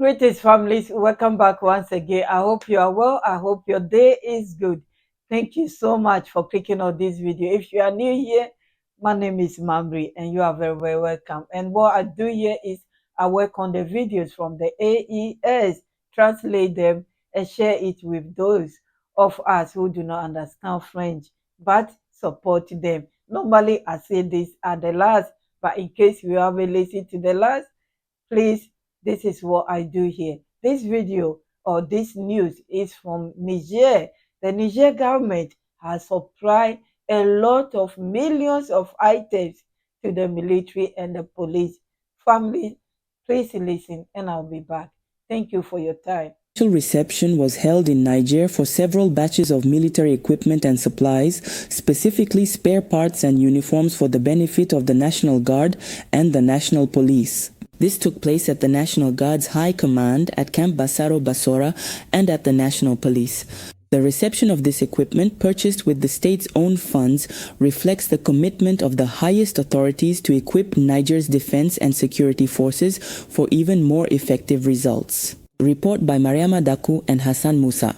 Greetings, families. Welcome back once again. I hope you are well. I hope your day is good. Thank you so much for clicking on this video. If you are new here, my name is Mamri, and you are very, very welcome. And what I do here is I work on the videos from the AES, translate them, and share it with those of us who do not understand French, but support them. Normally, I say this at the last, but in case you haven't listened to the last, please, this is what I do here. This video or this news is from Niger. The Niger government has supplied a lot of millions of items to the military and the police. Family, please listen and I'll be back. Thank you for your time. Special reception was held in Niger for several batches of military equipment and supplies, specifically spare parts and uniforms for the benefit of the National Guard and the National Police. This took place at the National Guard's High Command at Camp Bassaro Bassora and at the National Police. The reception of this equipment, purchased with the state's own funds, reflects the commitment of the highest authorities to equip Niger's defense and security forces for even more effective results. Report by Mariama Daku and Hassan Musa.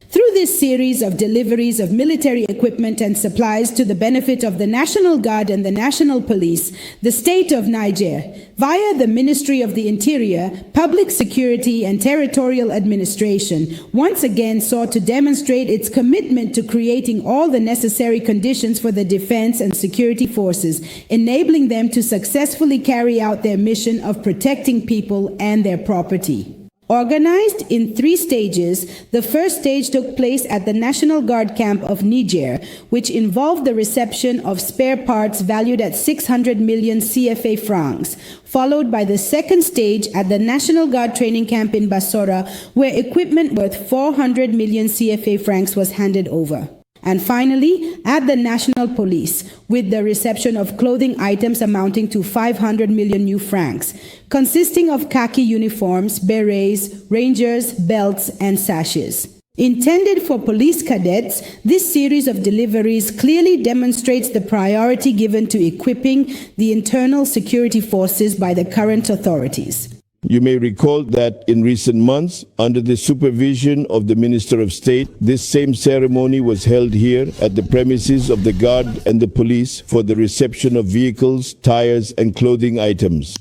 Through this series of deliveries of military equipment and supplies to the benefit of the National Guard and the National Police, the state of Niger, via the Ministry of the Interior, Public Security and Territorial Administration, once again sought to demonstrate its commitment to creating all the necessary conditions for the defense and security forces, enabling them to successfully carry out their mission of protecting people and their property. Organized in 3 stages, the first stage took place at the National Guard camp of Niger, which involved the reception of spare parts valued at 600 million CFA francs, followed by the second stage at the National Guard training camp in Bassora, where equipment worth 400 million CFA francs was handed over. And finally, at the National Police, with the reception of clothing items amounting to 500 million new francs, consisting of khaki uniforms, berets, rangers, belts, and sashes. Intended for police cadets, this series of deliveries clearly demonstrates the priority given to equipping the internal security forces by the current authorities. You may recall that in recent months, under the supervision of the Minister of State, this same ceremony was held here at the premises of the Guard and the Police for the reception of vehicles, tires, and clothing items.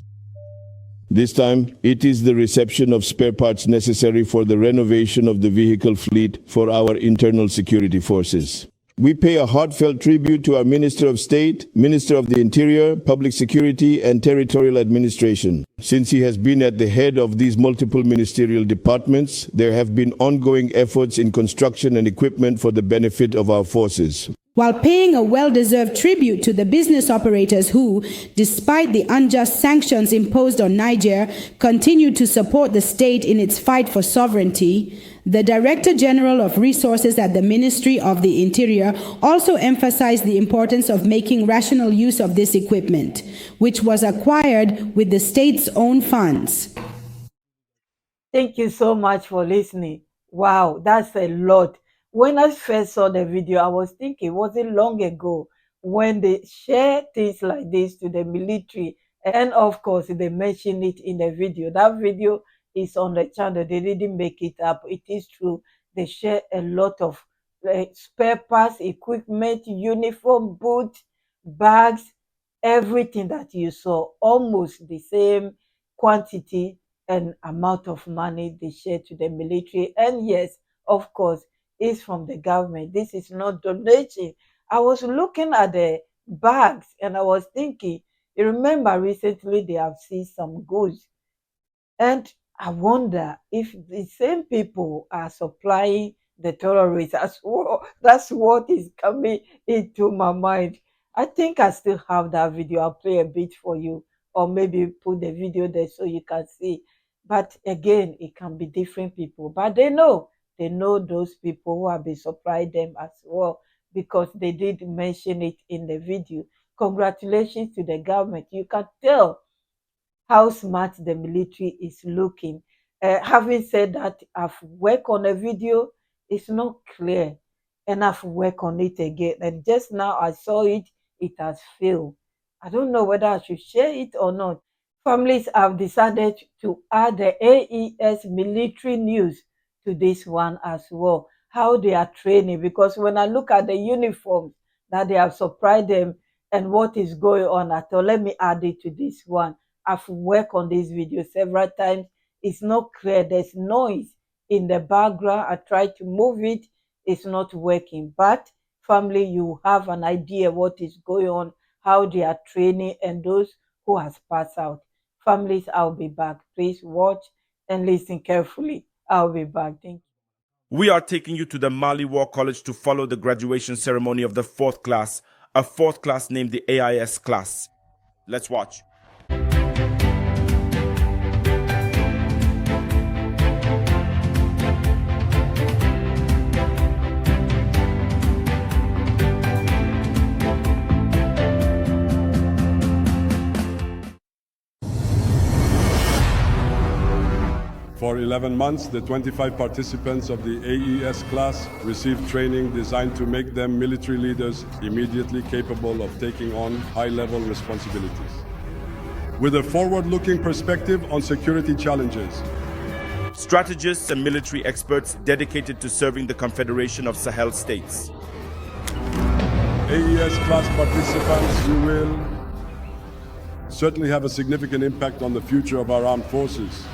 This time, it is the reception of spare parts necessary for the renovation of the vehicle fleet for our internal security forces. We pay a heartfelt tribute to our Minister of State, Minister of the Interior, Public Security, and Territorial Administration. Since he has been at the head of these multiple ministerial departments, there have been ongoing efforts in construction and equipment for the benefit of our forces. While paying a well-deserved tribute to the business operators who, despite the unjust sanctions imposed on Niger, continue to support the state in its fight for sovereignty, the Director General of Resources at the Ministry of the Interior also emphasized the importance of making rational use of this equipment, which was acquired with the state's own funds. Thank you so much for listening. Wow, that's a lot. When I first saw the video, I was thinking, was it long ago when they share things like this to the military? And of course, they mention it in the video. That video is on the channel. They didn't make it up. It is true. They share a lot of spare parts, equipment, uniform, boots, bags, everything that you saw, almost the same quantity and amount of money they share to the military. And yes, of course, it's from the government. This is not donation. I was looking at the bags and I was thinking, you remember recently they have seized some goods. And I wonder if the same people are supplying the terrorists as well. That's what is coming into my mind. I think I still have that video. I'll play a bit for you, or maybe put the video there so you can see. But again, it can be different people. But they know those people who have been supplying them as well, because they did mention it in the video. Congratulations to the government. You can tell how smart the military is looking. Having said that, I've worked on a video. It's not clear, and I've worked on it again. And just now I saw it. It has failed. I don't know whether I should share it or not. Families have decided to add the AES military news to this one as well. How they are training, because when I look at the uniforms that they have supplied them and what is going on at all, let me add it to this one. I've worked on this video several times. It's not clear. There's noise in the background. I try to move it. It's not working. But family, you have an idea what is going on, how they are training, and those who has passed out. Families, I'll be back. Please watch and listen carefully. I'll be back. Thank you. We are taking you to the Mali War College to follow the graduation ceremony of the fourth class, a fourth class named the AES class. Let's watch. For 11 months, the 25 participants of the AES class received training designed to make them military leaders immediately capable of taking on high-level responsibilities. With a forward-looking perspective on security challenges, Strategists and military experts dedicated to serving the Confederation of Sahel States. AES class participants, you will certainly have a significant impact on the future of our armed forces.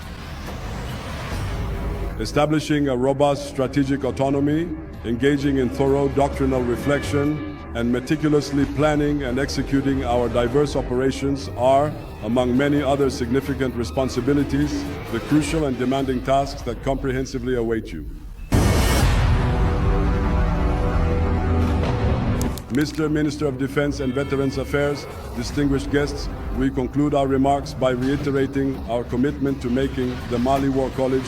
Establishing a robust strategic autonomy, engaging in thorough doctrinal reflection, and meticulously planning and executing our diverse operations are, among many other significant responsibilities, the crucial and demanding tasks that comprehensively await you. Mr. Minister of Defense and Veterans Affairs, distinguished guests, we conclude our remarks by reiterating our commitment to making the Mali War College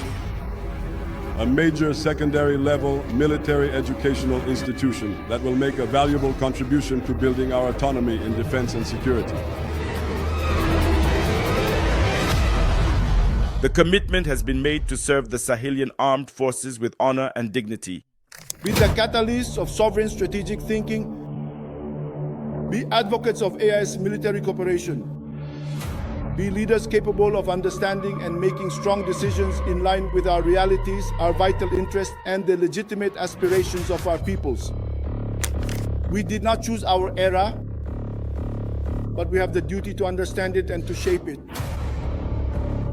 a major secondary-level military educational institution that will make a valuable contribution to building our autonomy in defense and security. The commitment has been made to serve the Sahelian armed forces with honor and dignity. Be the catalyst of sovereign strategic thinking. Be advocates of AES military cooperation. Be leaders capable of understanding and making strong decisions in line with our realities, our vital interests, and the legitimate aspirations of our peoples. We did not choose our era, but we have the duty to understand it and to shape it.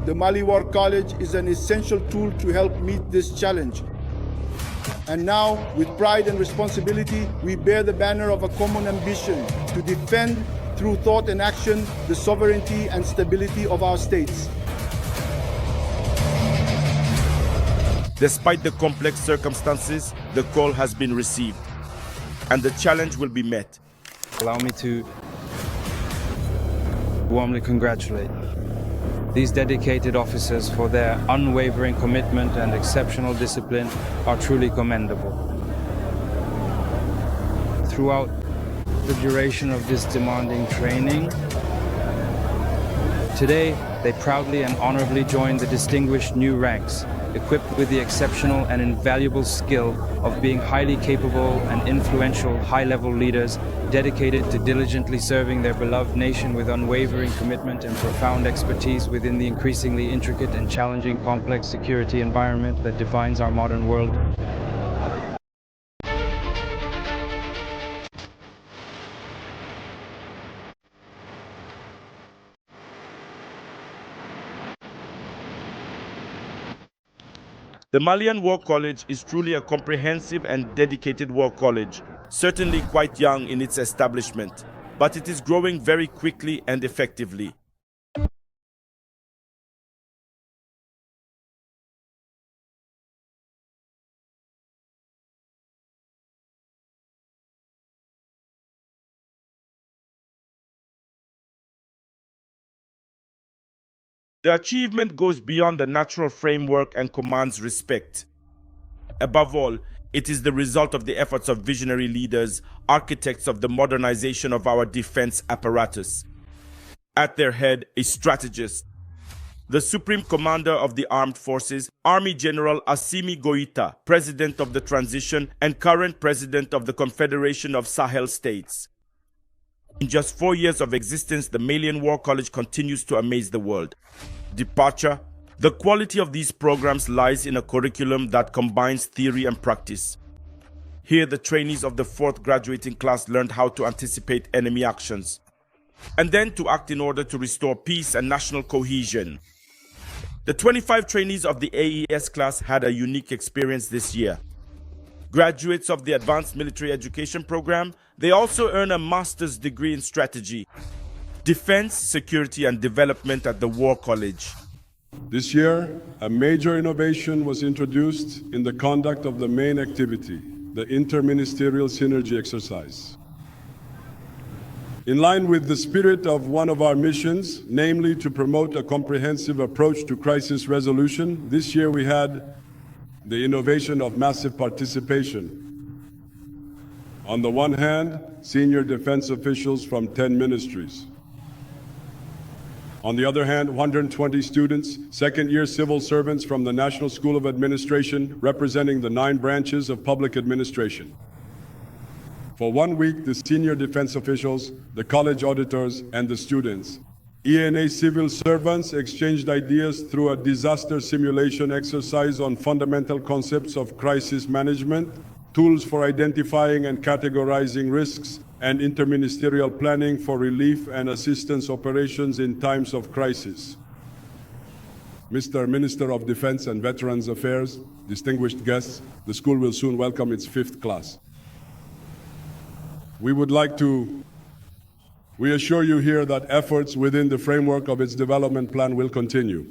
The Mali War College is an essential tool to help meet this challenge. And now, with pride and responsibility, we bear the banner of a common ambition to defend, through thought and action, the sovereignty and stability of our states. Despite the complex circumstances, the call has been received, and the challenge will be met. Allow me to warmly congratulate these dedicated officers for their unwavering commitment and exceptional discipline are truly commendable. Throughout the duration of this demanding training, today they proudly and honorably join the distinguished new ranks, equipped with the exceptional and invaluable skill of being highly capable and influential high-level leaders dedicated to diligently serving their beloved nation with unwavering commitment and profound expertise within the increasingly intricate and challenging complex security environment that defines our modern world. The Malian War College is truly a comprehensive and dedicated war college, certainly quite young in its establishment, but it is growing very quickly and effectively. The achievement goes beyond the natural framework and commands respect. Above all, it is the result of the efforts of visionary leaders, architects of the modernization of our defense apparatus. At their head, a strategist, the Supreme Commander of the Armed Forces, Army General Assimi Goïta, President of the Transition and current President of the Confederation of Sahel States. In just 4 years of existence, the Malian War College continues to amaze the world. Departure. The quality of these programs lies in a curriculum that combines theory and practice. Here, the trainees of the 4th graduating class learned how to anticipate enemy actions, and then to act in order to restore peace and national cohesion. The 25 trainees of the AES class had a unique experience this year. Graduates of the Advanced Military Education Program, they also earn a master's degree in strategy, defense, security, and development at the War College. This year, a major innovation was introduced in the conduct of the main activity, the Interministerial Synergy Exercise. In line with the spirit of one of our missions, namely to promote a comprehensive approach to crisis resolution, this year we had the innovation of massive participation. On the one hand, senior defense officials from 10 ministries. On the other hand, 120 students, second-year civil servants from the National School of Administration, representing the 9 branches of public administration. For 1 week, the senior defense officials, the college auditors, and the students, ENA civil servants exchanged ideas through a disaster simulation exercise on fundamental concepts of crisis management, tools for identifying and categorizing risks, and interministerial planning for relief and assistance operations in times of crisis. Mr. Minister of Defense and Veterans Affairs, distinguished guests, the school will soon welcome its 5th class. We would like to reassure you here that efforts within the framework of its development plan will continue.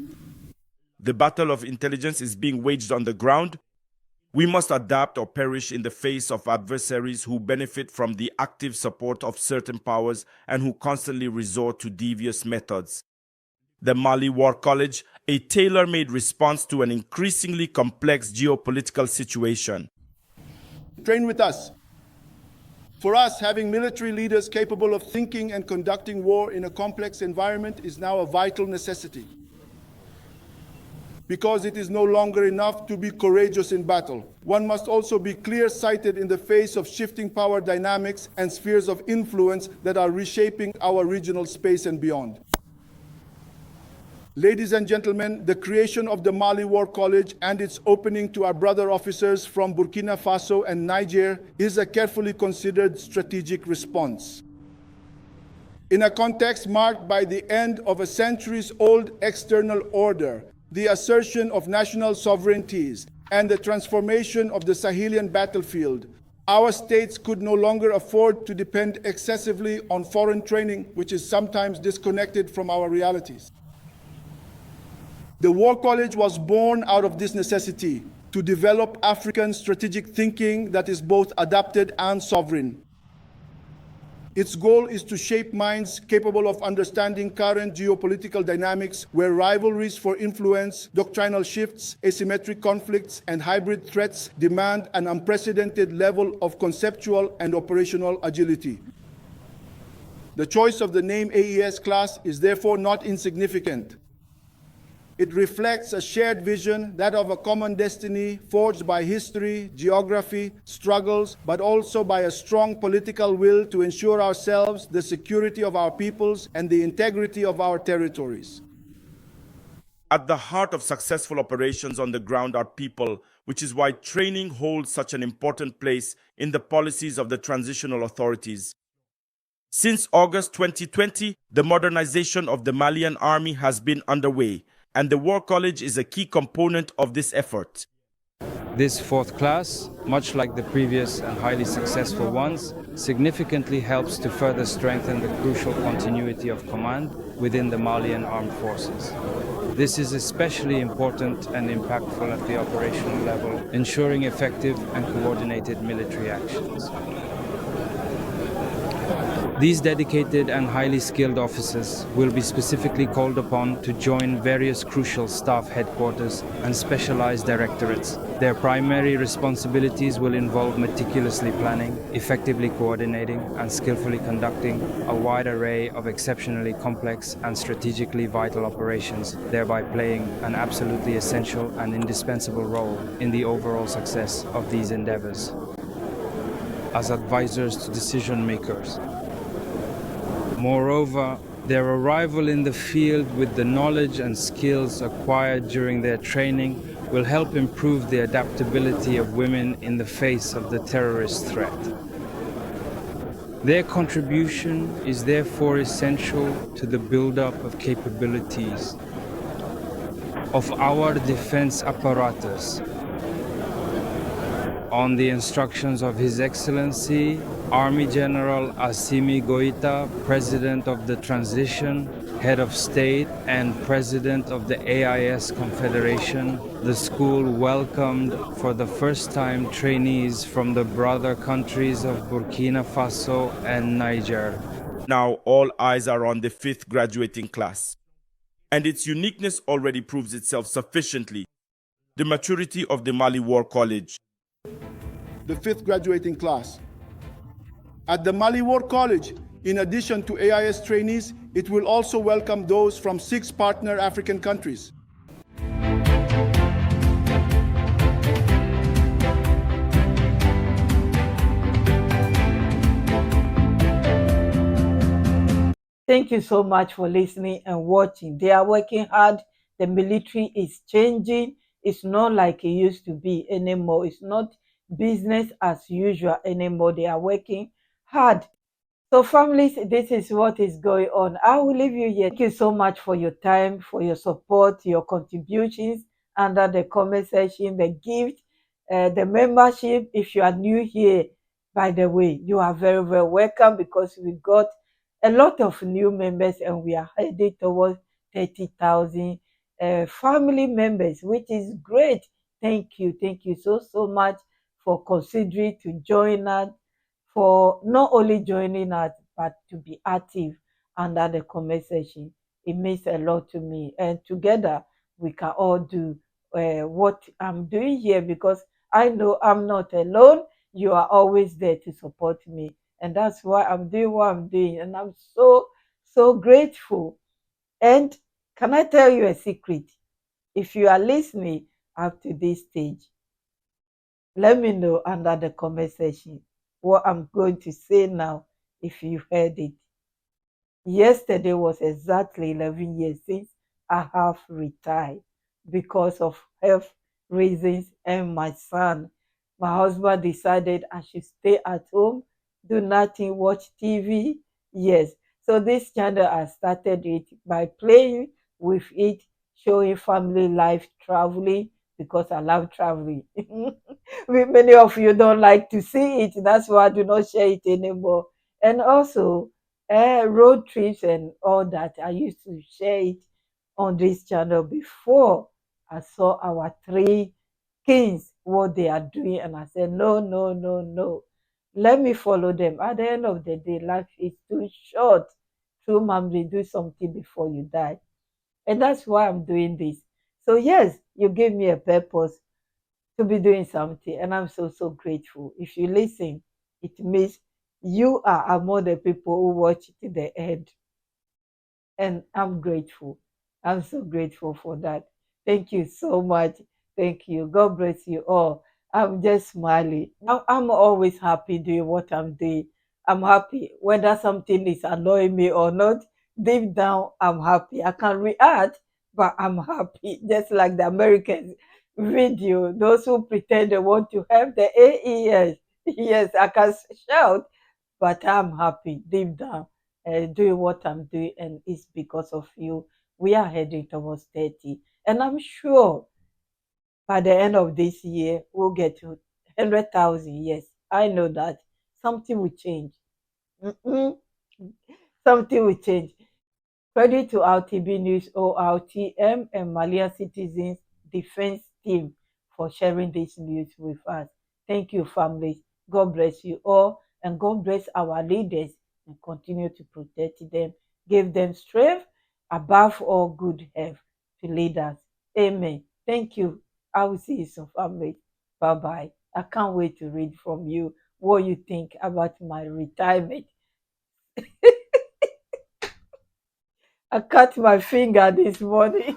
The battle of intelligence is being waged on the ground. We must adapt or perish in the face of adversaries who benefit from the active support of certain powers and who constantly resort to devious methods. The Mali War College, a tailor-made response to an increasingly complex geopolitical situation. Train with us. For us, having military leaders capable of thinking and conducting war in a complex environment is now a vital necessity. Because it is no longer enough to be courageous in battle. One must also be clear-sighted in the face of shifting power dynamics and spheres of influence that are reshaping our regional space and beyond. Ladies and gentlemen, the creation of the Mali War College and its opening to our brother officers from Burkina Faso and Niger is a carefully considered strategic response. In a context marked by the end of a centuries-old external order, the assertion of national sovereignties, and the transformation of the Sahelian battlefield, our states could no longer afford to depend excessively on foreign training, which is sometimes disconnected from our realities. The War College was born out of this necessity to develop African strategic thinking that is both adapted and sovereign. Its goal is to shape minds capable of understanding current geopolitical dynamics where rivalries for influence, doctrinal shifts, asymmetric conflicts, and hybrid threats demand an unprecedented level of conceptual and operational agility. The choice of the name AES class is therefore not insignificant. It reflects a shared vision, that of a common destiny forged by history, geography, struggles, but also by a strong political will to ensure ourselves, the security of our peoples, and the integrity of our territories. At the heart of successful operations on the ground are people, which is why training holds such an important place in the policies of the transitional authorities. Since August 2020, the modernization of the Malian army has been underway, and the War College is a key component of this effort. This 4th class, much like the previous and highly successful ones, significantly helps to further strengthen the crucial continuity of command within the Malian armed forces. This is especially important and impactful at the operational level, ensuring effective and coordinated military actions. These dedicated and highly skilled officers will be specifically called upon to join various crucial staff headquarters and specialized directorates. Their primary responsibilities will involve meticulously planning, effectively coordinating, and skillfully conducting a wide array of exceptionally complex and strategically vital operations, thereby playing an absolutely essential and indispensable role in the overall success of these endeavors. As advisors to decision makers, Moreover, their arrival in the field with the knowledge and skills acquired during their training will help improve the adaptability of women in the face of the terrorist threat. Their contribution is therefore essential to the buildup of capabilities of our defense apparatus. On the instructions of His Excellency, Army General Assimi Goïta, President of the Transition, Head of State, and President of the AES Confederation, the school welcomed for the first time trainees from the brother countries of Burkina Faso and Niger. Now all eyes are on the 5th graduating class, and its uniqueness already proves itself sufficiently. The maturity of the Mali War College. The 5th graduating class. At the Mali War College, in addition to AIS trainees, it will also welcome those from 6 partner African countries. Thank you so much for listening and watching. They are working hard. The military is changing. It's not like it used to be anymore. It's not business as usual anymore. They are working hard. So families, this is what is going on. I will leave you here. Thank you so much for your time, for your support, your contributions under the comment section, the gift, the membership. If you are new here, by the way, you are very, very welcome because we got a lot of new members and we are headed towards 30,000 family members, which is great. Thank you. Thank you so, so much for considering to join us, for not only joining us, but to be active under the comment section. It means a lot to me. And together, we can all do what I'm doing here because I know I'm not alone. You are always there to support me. And that's why I'm doing what I'm doing. And I'm so, so grateful. And can I tell you a secret? If you are listening up to this stage, let me know under the comment section what I'm going to say now if you heard it. Yesterday was exactly 11 years since I have retired because of health reasons and my son. My husband decided I should stay at home, do nothing, watch TV. Yes. So this channel, I started it by playing with it, showing family life, traveling, because I love traveling. Many of you don't like to see it. That's why I do not share it anymore. And also, road trips and all that. I used to share it on this channel before I saw our 3 kings, what they are doing. And I said, no, no, no, no. Let me follow them. At the end of the day, life is too short. True, mommy, do something before you die. And that's why I'm doing this. So yes, you gave me a purpose to be doing something. And I'm so, so grateful. If you listen, it means you are among the people who watch it to the end. And I'm grateful. I'm so grateful for that. Thank you so much. Thank you. God bless you all. I'm just smiling. I'm always happy doing what I'm doing. I'm happy whether something is annoying me or not. Deep down, I'm happy. I can react, but I'm happy. Just like the Americans video, those who pretend they want to help the AES. Yes, I can shout, but I'm happy deep down doing what I'm doing, and it's because of you. We are heading towards 30, and I'm sure by the end of this year we'll get to 100,000. Yes, I know that something will change. Mm-mm. Something will change. Credit to RTB News, ORTM, and Malian Citizens Defense Team for sharing this news with us. Thank you, families. God bless you all, and God bless our leaders and continue to protect them. Give them strength, above all, good health to lead us. Amen. Thank you. I will see you soon, family. Bye bye. I can't wait to read from you what you think about my retirement. I cut my finger this morning.